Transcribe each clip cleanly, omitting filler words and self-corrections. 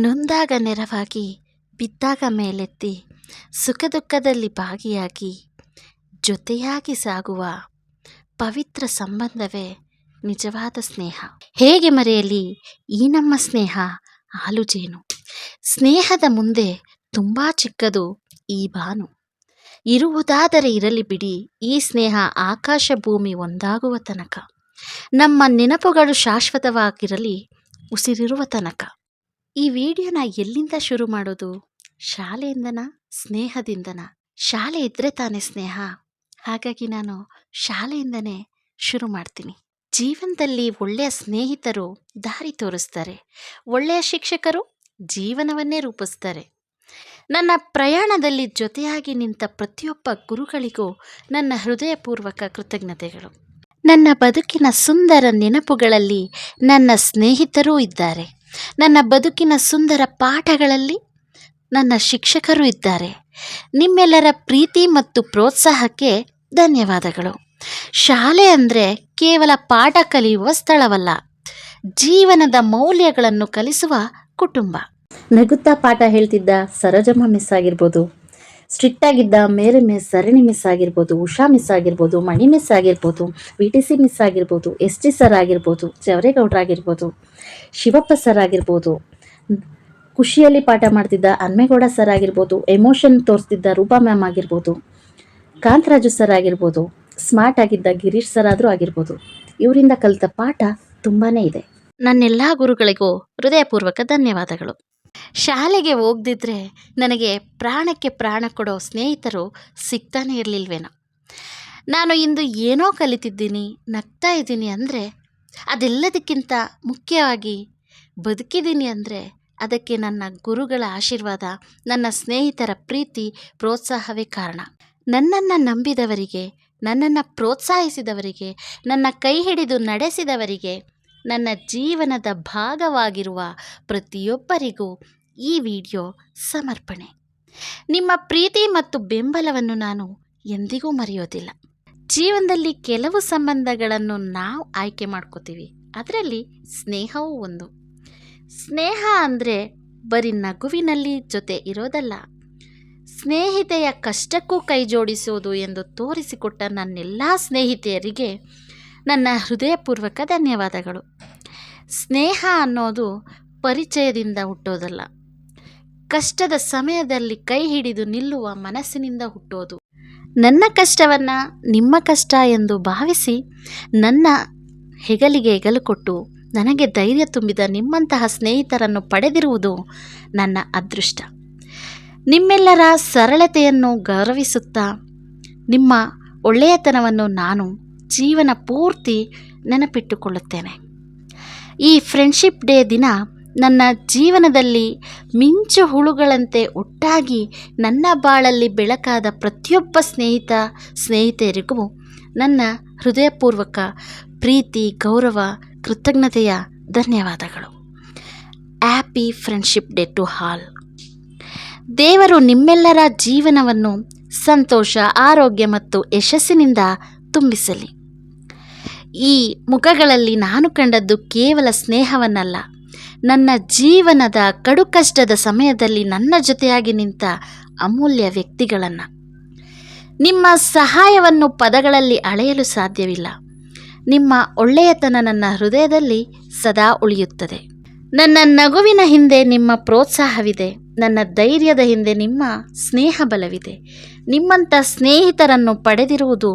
ನೊಂದಾಗ ನೆರವಾಗಿ, ಬಿದ್ದಾಗ ಮೇಲೆತ್ತಿ, ಸುಖ ದುಃಖದಲ್ಲಿ ಭಾಗಿಯಾಗಿ, ಜೊತೆಯಾಗಿ ಸಾಗುವ ಪವಿತ್ರ ಸಂಬಂಧವೇ ನಿಜವಾದ ಸ್ನೇಹ. ಹೇಗೆ ಮರೆಯಲಿ ಈ ನಮ್ಮ ಸ್ನೇಹ ಹಾಲು ಜೇನು. ಸ್ನೇಹದ ಮುಂದೆ ತುಂಬ ಚಿಕ್ಕದು ಈ ಬಾನು. ಇರುವುದಾದರೆ ಇರಲಿ ಬಿಡಿ ಈ ಸ್ನೇಹ ಆಕಾಶ ಭೂಮಿ ಒಂದಾಗುವ ತನಕ. ನಮ್ಮ ನೆನಪುಗಳು ಶಾಶ್ವತವಾಗಿರಲಿ ಉಸಿರಿರುವ ತನಕ. ಈ ವಿಡಿಯೋನ ಎಲ್ಲಿಂದ ಶುರು ಮಾಡೋದು? ಶಾಲೆಯಿಂದನಾ, ಸ್ನೇಹದಿಂದನಾ? ಶಾಲೆ ಇದ್ರೆ ತಾನೇ ಸ್ನೇಹ. ಹಾಗಾಗಿ ನಾನು ಶಾಲೆಯಿಂದನೇ ಶುರು ಮಾಡ್ತೀನಿ. ಜೀವನದಲ್ಲಿ ಒಳ್ಳೆಯ ಸ್ನೇಹಿತರು ದಾರಿ ತೋರಿಸ್ತಾರೆ, ಒಳ್ಳೆಯ ಶಿಕ್ಷಕರು ಜೀವನವನ್ನೇ ರೂಪಿಸ್ತಾರೆ. ನನ್ನ ಪ್ರಯಾಣದಲ್ಲಿ ಜೊತೆಯಾಗಿ ನಿಂತ ಪ್ರತಿಯೊಬ್ಬ ಗುರುಗಳಿಗೂ ನನ್ನ ಹೃದಯಪೂರ್ವಕ ಕೃತಜ್ಞತೆಗಳು. ನನ್ನ ಬದುಕಿನ ಸುಂದರ ನೆನಪುಗಳಲ್ಲಿ ನನ್ನ ಸ್ನೇಹಿತರೂ ಇದ್ದಾರೆ. ನನ್ನ ಬದುಕಿನ ಸುಂದರ ಪಾಠಗಳಲ್ಲಿ ನನ್ನ ಶಿಕ್ಷಕರು ಇದ್ದಾರೆ. ನಿಮ್ಮೆಲ್ಲರ ಪ್ರೀತಿ ಮತ್ತು ಪ್ರೋತ್ಸಾಹಕ್ಕೆ ಧನ್ಯವಾದಗಳು. ಶಾಲೆ ಅಂದರೆ ಕೇವಲ ಪಾಠ ಕಲಿಯುವ ಸ್ಥಳವಲ್ಲ, ಜೀವನದ ಮೌಲ್ಯಗಳನ್ನು ಕಲಿಸುವ ಕುಟುಂಬ. ನಗುತ್ತಾ ಪಾಠ ಹೇಳ್ತಿದ್ದ ಸರೋಜಮ್ಮ ಮಿಸ್ ಆಗಿರ್ಬೋದು, ಸ್ಟ್ರಿಕ್ಟ್ ಆಗಿದ್ದ ಮೇರೆ ಮಿಸ್, ಸರಣಿ ಮಿಸ್ ಆಗಿರ್ಬೋದು, ಉಷಾ ಮಿಸ್ ಆಗಿರ್ಬೋದು, ಮಣಿ ಮಿಸ್ ಆಗಿರ್ಬೋದು, VTC ಮಿಸ್ ಆಗಿರ್ಬೋದು, ST ಸರ್ ಆಗಿರ್ಬೋದು, ಚವರೇಗೌಡರಾಗಿರ್ಬೋದು, ಶಿವಪ್ಪ ಸರ್ ಆಗಿರ್ಬೋದು, ಖುಷಿಯಲ್ಲಿ ಪಾಠ ಮಾಡ್ತಿದ್ದ ಹನ್ಮೇಗೌಡ ಸರ್ ಆಗಿರ್ಬೋದು, ಎಮೋಷನ್ ತೋರಿಸ್ತಿದ್ದ ರೂಪಾ ಮ್ಯಾಮ್ ಆಗಿರ್ಬೋದು, ಕಾಂತರಾಜು ಸರ್ ಆಗಿರ್ಬೋದು, ಸ್ಮಾರ್ಟ್ ಆಗಿದ್ದ ಗಿರೀಶ್ ಸರ್ ಆದರೂ ಆಗಿರ್ಬೋದು. ಇವರಿಂದ ಕಲಿತ ಪಾಠ ತುಂಬಾ ಇದೆ. ನನ್ನೆಲ್ಲ ಗುರುಗಳಿಗೂ ಹೃದಯಪೂರ್ವಕ ಧನ್ಯವಾದಗಳು. ಶಾಲೆಗೆ ಹೋಗದಿದ್ರೆ ನನಗೆ ಪ್ರಾಣಕ್ಕೆ ಪ್ರಾಣ ಕೊಡೋ ಸ್ನೇಹಿತರು ಸಿಗ್ತಾನೆ ಇರಲಿಲ್ವೇನೋ. ನಾನು ಇಂದು ಏನೋ ಕಲಿತಿದ್ದೀನಿ, ನಗ್ತಾ ಇದ್ದೀನಿ ಅಂದರೆ ಅದೆಲ್ಲದಕ್ಕಿಂತ ಮುಖ್ಯವಾಗಿ ಬದುಕಿದ್ದೀನಿ ಅಂದರೆ ಅದಕ್ಕೆ ನನ್ನ ಗುರುಗಳ ಆಶೀರ್ವಾದ, ನನ್ನ ಸ್ನೇಹಿತರ ಪ್ರೀತಿ, ಪ್ರೋತ್ಸಾಹವೇ ಕಾರಣ. ನನ್ನನ್ನು ನಂಬಿದವರಿಗೆ, ನನ್ನನ್ನು ಪ್ರೋತ್ಸಾಹಿಸಿದವರಿಗೆ, ನನ್ನ ಕೈ ಹಿಡಿದು ನಡೆಸಿದವರಿಗೆ, ನನ್ನ ಜೀವನದ ಭಾಗವಾಗಿರುವ ಪ್ರತಿಯೊಬ್ಬರಿಗೂ ಈ ವಿಡಿಯೋ ಸಮರ್ಪಣೆ. ನಿಮ್ಮ ಪ್ರೀತಿ ಮತ್ತು ಬೆಂಬಲವನ್ನು ನಾನು ಎಂದಿಗೂ ಮರೆಯೋದಿಲ್ಲ. ಜೀವನದಲ್ಲಿ ಕೆಲವು ಸಂಬಂಧಗಳನ್ನು ನಾವು ಆಯ್ಕೆ ಮಾಡ್ಕೋತೀವಿ, ಅದರಲ್ಲಿ ಸ್ನೇಹವೂ ಒಂದು. ಸ್ನೇಹ ಅಂದರೆ ಬರೀ ನಗುವಿನಲ್ಲಿ ಜೊತೆ ಇರೋದಲ್ಲ, ಸ್ನೇಹಿತೆಯ ಕಷ್ಟಕ್ಕೂ ಕೈ ಜೋಡಿಸೋದು ಎಂದು ತೋರಿಸಿಕೊಟ್ಟ ನನ್ನೆಲ್ಲ ಸ್ನೇಹಿತೆಯರಿಗೆ ನನ್ನ ಹೃದಯಪೂರ್ವಕ ಧನ್ಯವಾದಗಳು. ಸ್ನೇಹ ಅನ್ನೋದು ಪರಿಚಯದಿಂದ ಹುಟ್ಟೋದಲ್ಲ, ಕಷ್ಟದ ಸಮಯದಲ್ಲಿ ಕೈ ಹಿಡಿದು ನಿಲ್ಲುವ ಮನಸ್ಸಿನಿಂದ ಹುಟ್ಟೋದು. ನನ್ನ ಕಷ್ಟವನ್ನು ನಿಮ್ಮ ಕಷ್ಟ ಎಂದು ಭಾವಿಸಿ ನನ್ನ ಹೆಗಲಿಗೆ ಹೆಗಲು ಕೊಟ್ಟು ನನಗೆ ಧೈರ್ಯ ತುಂಬಿದ ನಿಮ್ಮಂತಹ ಸ್ನೇಹಿತರನ್ನು ಪಡೆದಿರುವುದು ನನ್ನ ಅದೃಷ್ಟ. ನಿಮ್ಮೆಲ್ಲರ ಸರಳತೆಯನ್ನು ಗೌರವಿಸುತ್ತಾ ನಿಮ್ಮ ಒಳ್ಳೆಯತನವನ್ನು ನಾನು ಜೀವನ ಪೂರ್ತಿ ನೆನಪಿಟ್ಟುಕೊಳ್ಳುತ್ತೇನೆ. ಈ ಫ್ರೆಂಡ್ಶಿಪ್ ಡೇ ದಿನ ನನ್ನ ಜೀವನದಲ್ಲಿ ಮಿಂಚು ಹುಳುಗಳಂತೆ ಒಟ್ಟಾಗಿ ನನ್ನ ಬಾಳಲ್ಲಿ ಬೆಳಕಾದ ಪ್ರತಿಯೊಬ್ಬ ಸ್ನೇಹಿತೆಯರಿಗೂ ನನ್ನ ಹೃದಯಪೂರ್ವಕ ಪ್ರೀತಿ, ಗೌರವ, ಕೃತಜ್ಞತೆಯ ಧನ್ಯವಾದಗಳು. Happy friendship day to all. ದೇವರು ನಿಮ್ಮೆಲ್ಲರ ಜೀವನವನ್ನು ಸಂತೋಷ, ಆರೋಗ್ಯ ಮತ್ತು ಯಶಸ್ಸಿನಿಂದ ತುಂಬಿಸಲಿ. ಈ ಮುಖಗಳಲ್ಲಿ ನಾನು ಕಂಡದ್ದು ಕೇವಲ ಸ್ನೇಹವನ್ನಲ್ಲ, ನನ್ನ ಜೀವನದ ಕಡು ಕಷ್ಟದ ಸಮಯದಲ್ಲಿ ನನ್ನ ಜೊತೆಯಾಗಿ ನಿಂತ ಅಮೂಲ್ಯ ವ್ಯಕ್ತಿಗಳನ್ನು. ನಿಮ್ಮ ಸಹಾಯವನ್ನು ಪದಗಳಲ್ಲಿ ಅಳೆಯಲು ಸಾಧ್ಯವಿಲ್ಲ. ನಿಮ್ಮ ಒಳ್ಳೆಯತನ ನನ್ನ ಹೃದಯದಲ್ಲಿ ಸದಾ ಉಳಿಯುತ್ತದೆ. ನನ್ನ ನಗುವಿನ ಹಿಂದೆ ನಿಮ್ಮ ಪ್ರೋತ್ಸಾಹವಿದೆ, ನನ್ನ ಧೈರ್ಯದ ಹಿಂದೆ ನಿಮ್ಮ ಸ್ನೇಹ ಬಲವಿದೆ. ನಿಮ್ಮಂಥ ಸ್ನೇಹಿತರನ್ನು ಪಡೆದಿರುವುದು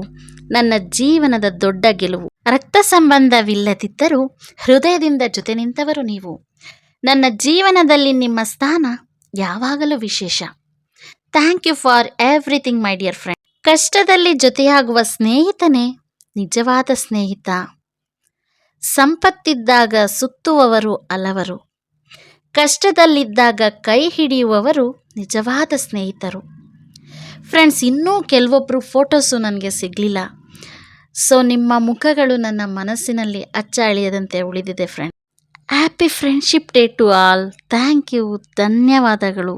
ನನ್ನ ಜೀವನದ ದೊಡ್ಡ ಗೆಲುವು. ರಕ್ತ ಸಂಬಂಧವಿಲ್ಲದಿದ್ದರೂ ಹೃದಯದಿಂದ ಜೊತೆ ನಿಂತವರು ನೀವು. ನನ್ನ ಜೀವನದಲ್ಲಿ ನಿಮ್ಮ ಸ್ಥಾನ ಯಾವಾಗಲೂ ವಿಶೇಷ. Thank you for everything my dear friend. ಕಷ್ಟದಲ್ಲಿ ಜೊತೆಯಾಗುವ ಸ್ನೇಹಿತನೇ ನಿಜವಾದ ಸ್ನೇಹಿತ. ಸಂಪತ್ತಿದ್ದಾಗ ಸುತ್ತುವವರು ಹಲವರು, ಕಷ್ಟದಲ್ಲಿದ್ದಾಗ ಕೈ ಹಿಡಿಯುವವರು ನಿಜವಾದ ಸ್ನೇಹಿತರು. ಫ್ರೆಂಡ್ಸ್, ಇನ್ನೂ ಕೆಲವೊಬ್ಬರು ಫೋಟೋಸು ನನಗೆ ಸಿಗಲಿಲ್ಲ. ಸೊ ನಿಮ್ಮ ಮುಖಗಳು ನನ್ನ ಮನಸ್ಸಿನಲ್ಲಿ ಅಚ್ಚಳಿಯದಂತೆ ಉಳಿದಿದೆ friend. Happy friendship day to all. Thank you, ಧನ್ಯವಾದಗಳು.